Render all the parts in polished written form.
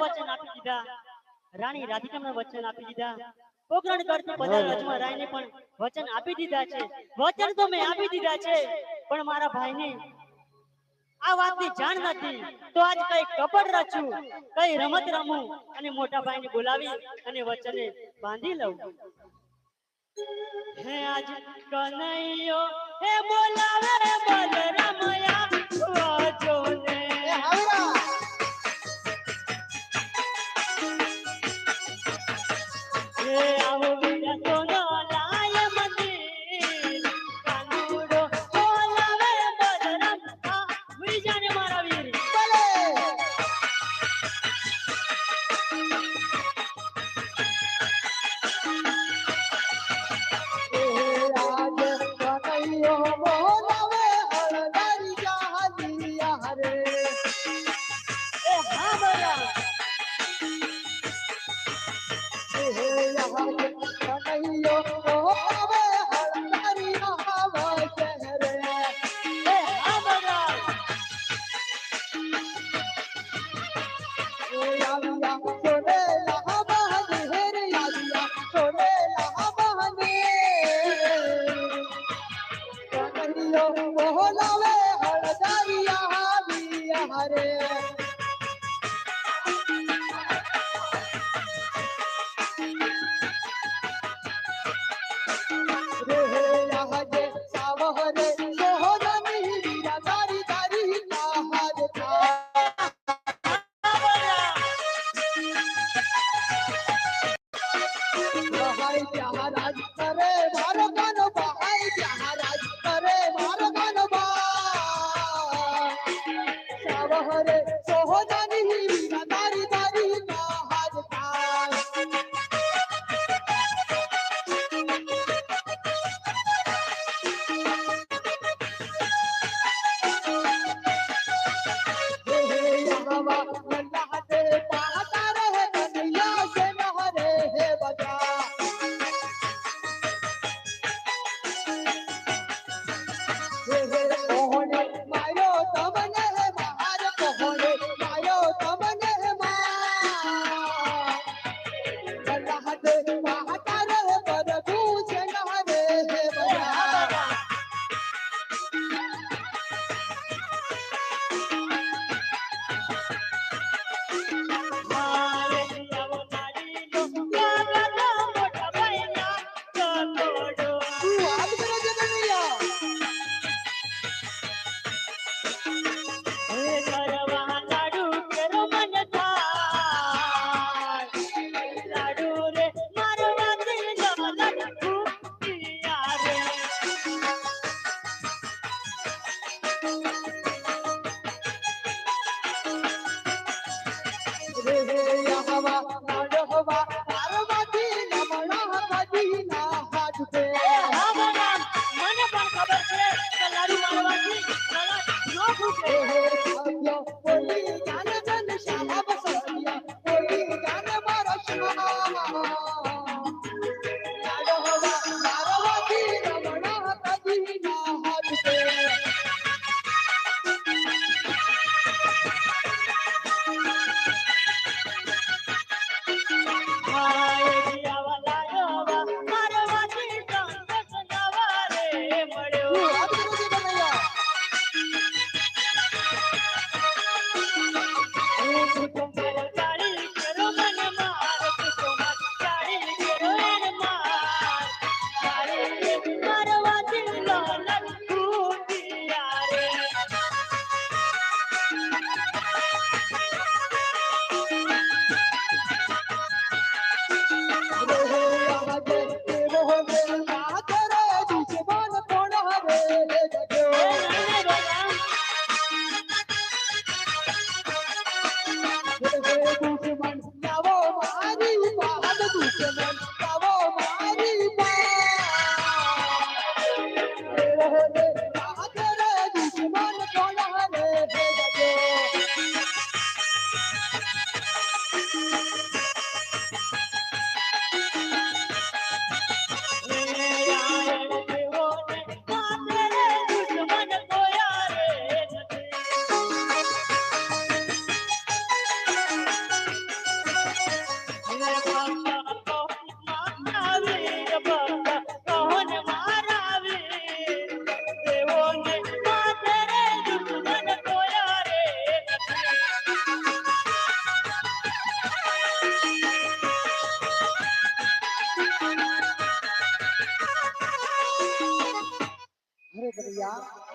વચન આપી દીધા, રાણી રાધિકાને વચન આપી દીધા, પોકરણ કરતી પધાર અજમા રાયને પણ વચન આપી દીધા છે. વચન તો મેં આપી દીધા છે, પણ મારા ભાઈને આ વાતની જાણ નથી. તો આજ કઈ કપડ રચું, કઈ રમત રમું અને મોટા ભાઈને બોલાવી અને વચને બાંધી લઉં. હે આજ કનૈયો હે બોલાવે બલરામયા વાજો ને હે આવો બીજા સોનો લાય મંદિર કાનુડો બોલાવે બલરામ આ બીજાને મારા વીર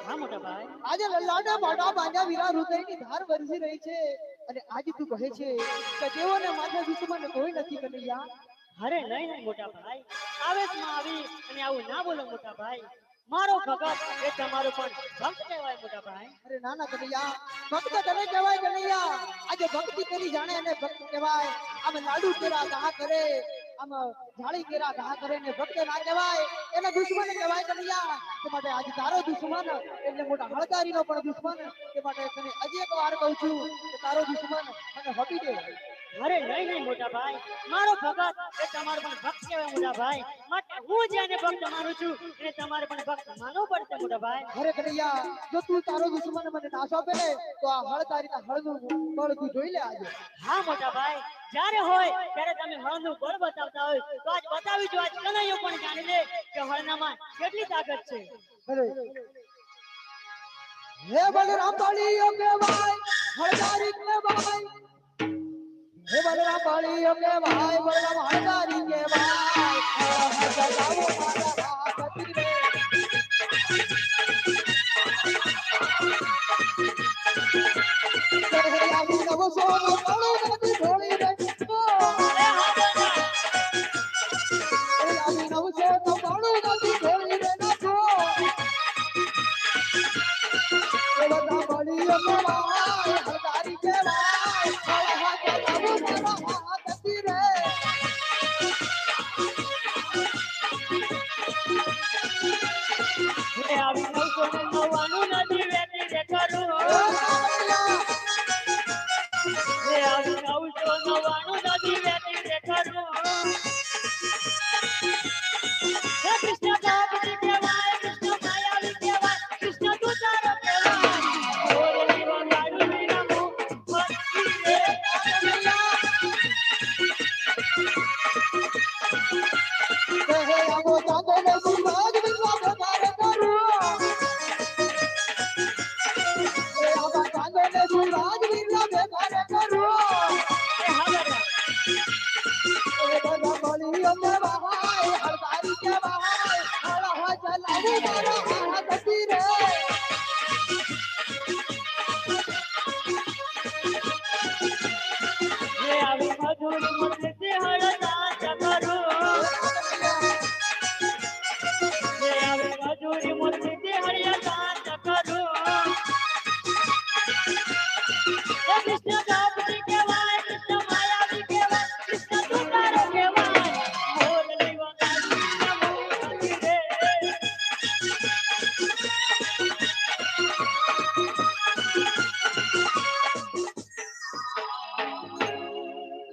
હા મોટા ભાઈ આજે લલ્લાના મોઢા બાંધ્યા વીરા હૃદયની ધાર વરસી રહી છે અને આજ તું કહે છે કે દેવોને માથે દુશ્મન કોઈ નથી કનૈયા. અરે નહીં નહીં મોટા ભાઈ આવેશમાં આવી અને આવું ના બોલો મોટા ભાઈ મારો ભગત એ તમારો પણ ભક્ત કહેવાય મોટા ભાઈ. અરે નાના કનૈયા ભક્ત તને કહેવાય કનૈયા. આજે ભક્તિ કરી જાણે અને ભક્ત કહેવાય. આમ લાડુ કેરા ઘા કરે આમ જાળી કેરા ઘા કરે ને ભક્ત ના કહેવાય એને દુશ્મન કહેવાય કનૈયા. તે માટે આજે તારો દુશ્મન એટલે મોટા હળદારીનો પણ દુશ્મન. તે માટે તને હજી એક વાર કહું છું કે તારો દુશ્મન મને હટી દે. અરે નહીં નહીં મોટા ભાઈ મારો ભગત એ તમારો પણ ભક્ત કહેવાય મોટા ભાઈ માટે હું જેને ભક્ત માનું છું એને તમારે પણ ભક્ત માનવું પડશે મોટા ભાઈ. અરે કનૈયા જો તું તારો દુશ્મન મને નાશ આપે ને તો આ હળદારીના હળનું બળ તું જોઈ લે આજે. હા મોટા ભાઈ જ્યારે હોય ત્યારે તમે હળનું બળ બતાવતા હોય તો આજ બતાવી જો આજ કનૈયો પણ જાણી લે કે હળનામાં કેટલી તાકાત છે. અરે હે બલરામ બાળીઓ કહેવાય હળદારી કહેવાય. હે બલરામ બાળીઓ કહેવાય બલરામ હળદારી કહેવાય. હળદાવો મારા હાથથી રે. હે આવી નવો સોનો કાળો નથી ઢોળી રે. હે આવી નવો સોનો કાળો નથી ઢોળી રે નાચો. હે બલરામ બાળીઓ કહેવાય હળદારી કહેવાય. હળદાવો મારા હાથથી રે. હે આવી 999 નથી વેચી દે કરું. હે આવી 999 નથી વેચી દે કરું. હે કૃષ્ણ બાપજી કહેવાય કૃષ્ણ માયાવી કહેવાય કૃષ્ણ તું તારો કહેવાય. ઓરે જીવન ગાડું વિનામું ભક્તિ રે કનૈયા. હે આવો ચાંદો ને સુરાજ વિશ્વા પ્રચાર કરું. હે આવા ચાંદો ને સુરાજ વિશ્વા પ્રચાર કરું. હે હાગર હે બધા બોલીઓ કહેવાય હળદારી કહેવાય. હળહ ચલાવું મારા હાથથી રે. હે આવી મધુર મસ્તી હળદા ચકરું. હે આવી મધુર મસ્તી હળદા ચકરું. હે કૃષ્ણ બાપજી કહેવાય કૃષ્ણ માયાવી કહેવાય કૃષ્ણ તું તારો કહેવાય. મોરલી વગાડી નમો ભક્તિ રે.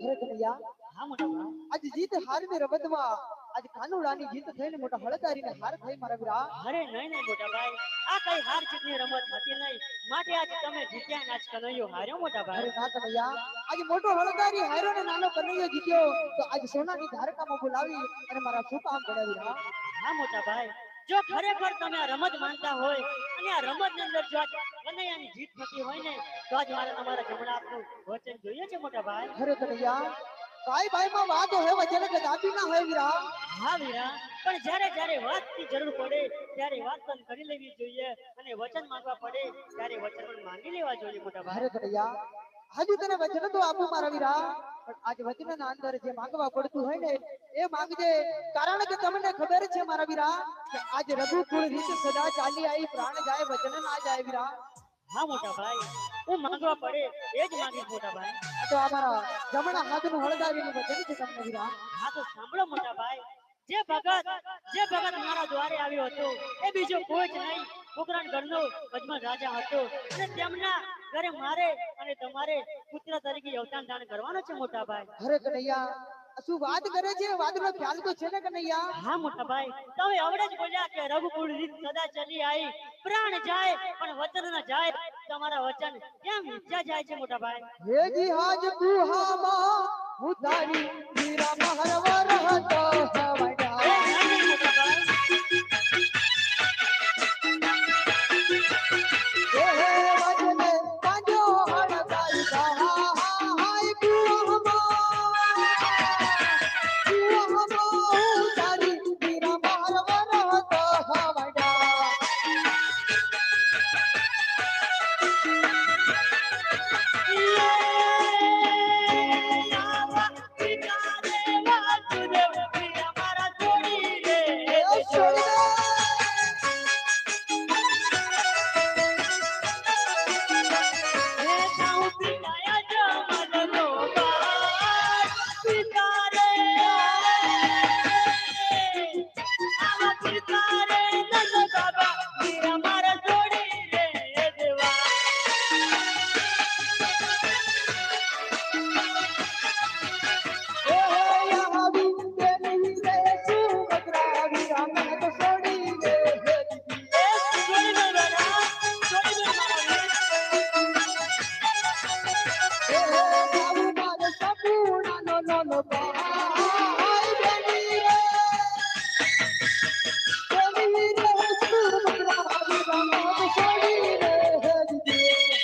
હે કનૈયા હા મોટા ભાઈ આજ જીત હારની રમતમાં આજ કાનુડાની જીત થઈને મોટા હળદારીને હાર થઈ મારા વીરા. અરે નહીં નહીં મોટા ભાઈ આ કઈ હાર જીતની રમત હતી નહીં માટે આજે તમે જીત્યા ને આજ કનૈયો હાર્યો મોટા અરે ભાઈ. ના કનૈયા આજે મોટો હળદારી હાર્યો ને નાનો કનૈયો જીત્યો તો આજ સોનાની ધારકામાં બોલાવી અને મારા શું કામ કર્યા વીરા. હા મોટા ભાઈ જો ખરેખર તમે આ રમત માનતા હોય અને આ રમત ની અંદર જો આજ કનૈયાની જીત થતી હોય ને તો આજ મારે તમારા જમણા આપનું વચન જોઈએ છે મોટા ભાઈ. અરે કનૈયા ભાઈ ભાઈ માં વાત હોય વચન કદાપી ના હોય વીરા. હા વીરા પણ જ્યારે જ્યારે વાતની જરૂર પડે ત્યારે વાત પણ કરી લેવી જોઈએ અને વચન માંગવા પડે ત્યારે વચન પણ માંગી લેવા જોઈએ મોટા ભાઈ. અરે કનૈયા હજુ તને વચન તો આપું મારા વીરા પણ આજ વચનના અંદર જે માંગવા પડતું હોય ને એ માંગજે. કારણ કે તમને ખબર છે મારા વીરા કે આજ રઘુકુળ રીત સદા ચાલી આવી પ્રાણ જાય વચન ના જાય વીરા. હા મોટા ભાઈ હું માંગવા પડે એ જ માંગીશ મોટા ભાઈ. આ તો અમારા જમણા હાથનું હળદારીનું વચન છે તમને વીરા. હા તો સાંભળો મોટા ભાઈ જે ભગત મારા દ્વારે આવ્યો હતો એ બીજો કોઈ જ નહીં પોકરણ ઘરનો અજમલ રાજા હતો અને તેમના ઘરે મારે અને તમારે પુત્ર તરીકે અવતાર દાન કરવાનો છે મોટા ભાઈ. અરે કનૈયા શું વાત કરે છે વાતનો ખ્યાલ તો છે ને કનૈયા. હા મોટા ભાઈ તમે આવડે જ બોલ્યા કે રઘુકુળ રીત સદા ચલી આવી પ્રાણ જાય પણ વચન ન જાય. તમારા વચન કેમ ઈચ્છા જાય છે મોટા ભાઈ. હે જી હાજ ગુહામાં હું તારી વીરા મહરવર હતો હવડા. એ નહીં મોટા ભાઈ હે વચને પાંજો હળદારી હાય ગુહામાં હું તારી વીરા મહરવર હતો હવડા. નો ભાઈ બેની રે બેની રે સુર બકરા વિરામો છોડી રે હેજી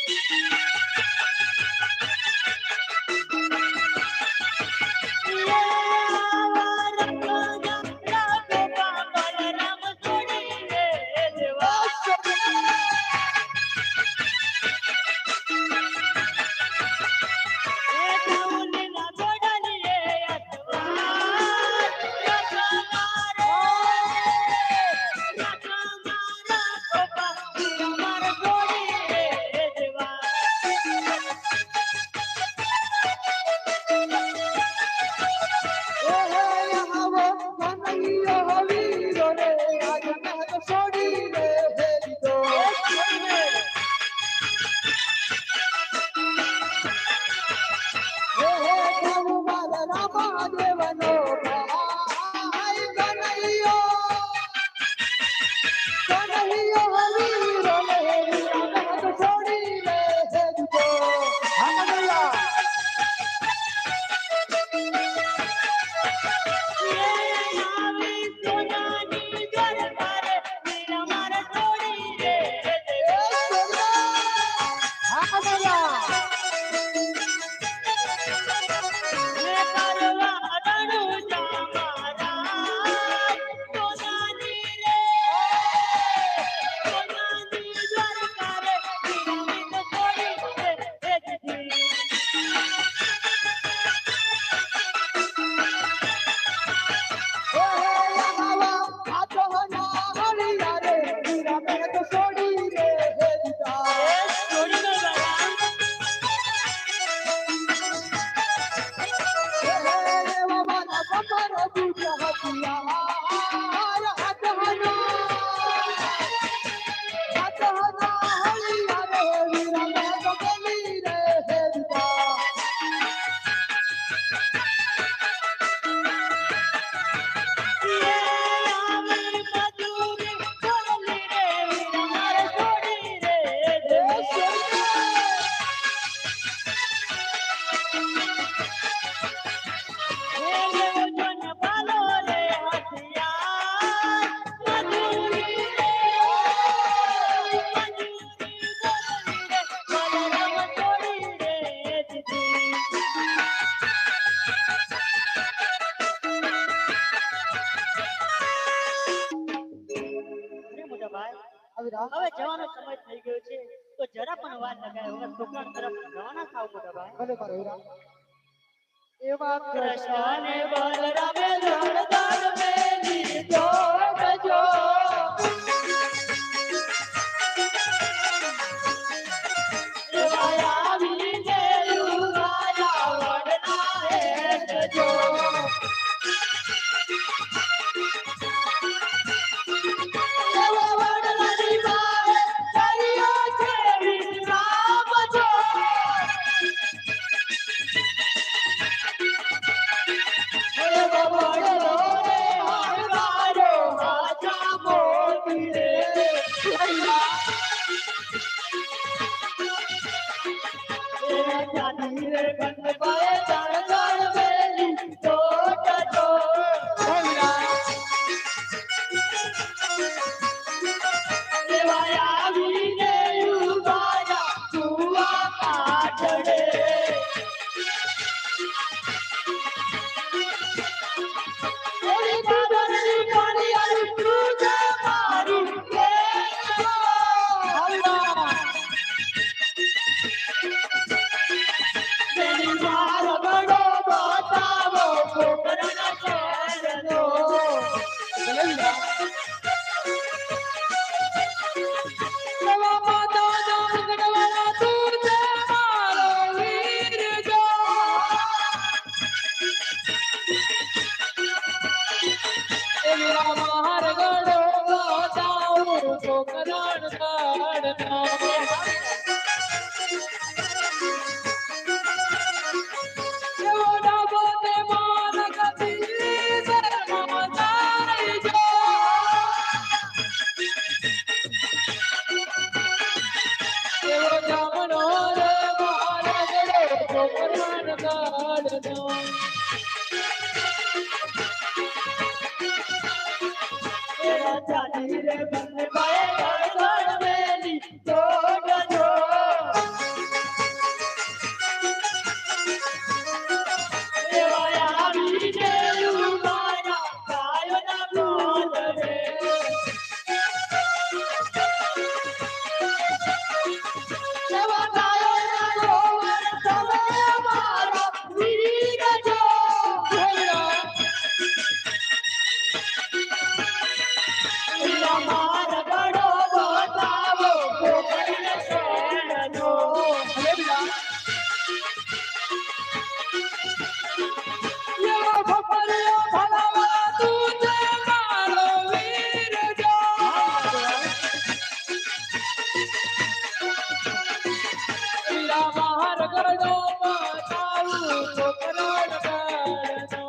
હવે જવાનો સમય થઈ ગયો છે તો જરા પણ વાત લગાય વગર કોકણ તરફ રવાના થાવ મોટા ભાઈ એવા કૃષ્ણ ને બલરામે ધરધર મેલી જો બજો એવા વીને યુગાયા વડના હેત જો કાળનો જાની રે બંને ભાઈ ગણ મેલી જોડજો એવા આવીને ઉમારા કાયોના બોલ રે એવા કાયોના બોલ તમે મારા વીર જો મારા ગણો બતાવો કોકણ શેરનો એવો ભફરિયો ભલાવા તું તે મારો વીર જો મારા ગણો બતાવો કોકણ શેરનો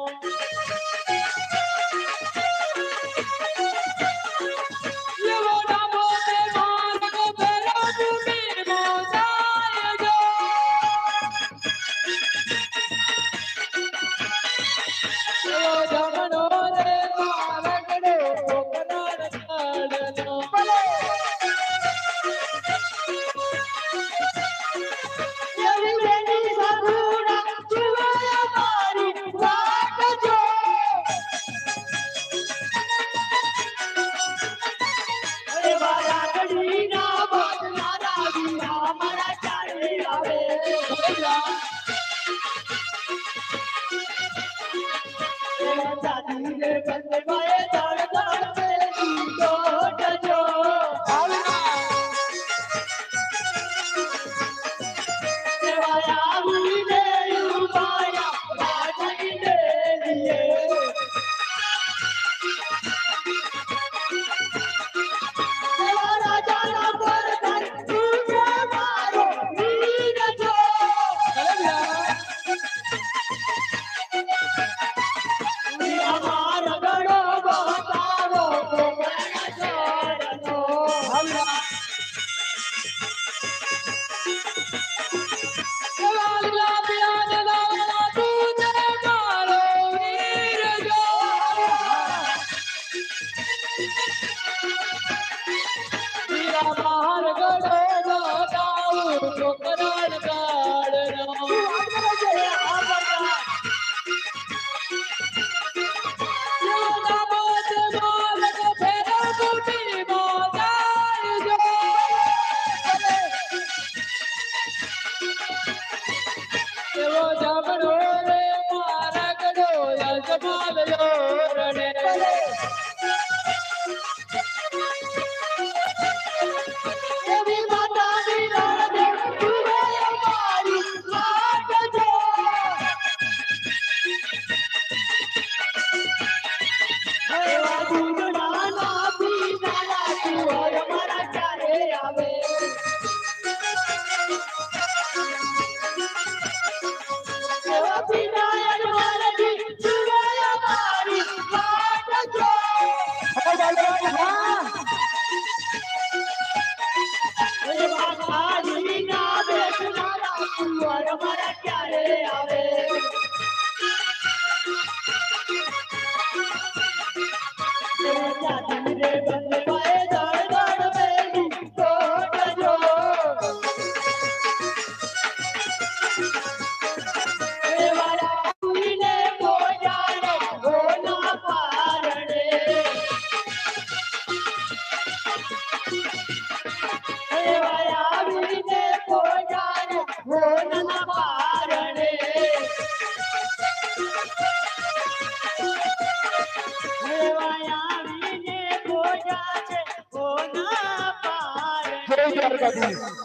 જય દ્વારકાધીશ.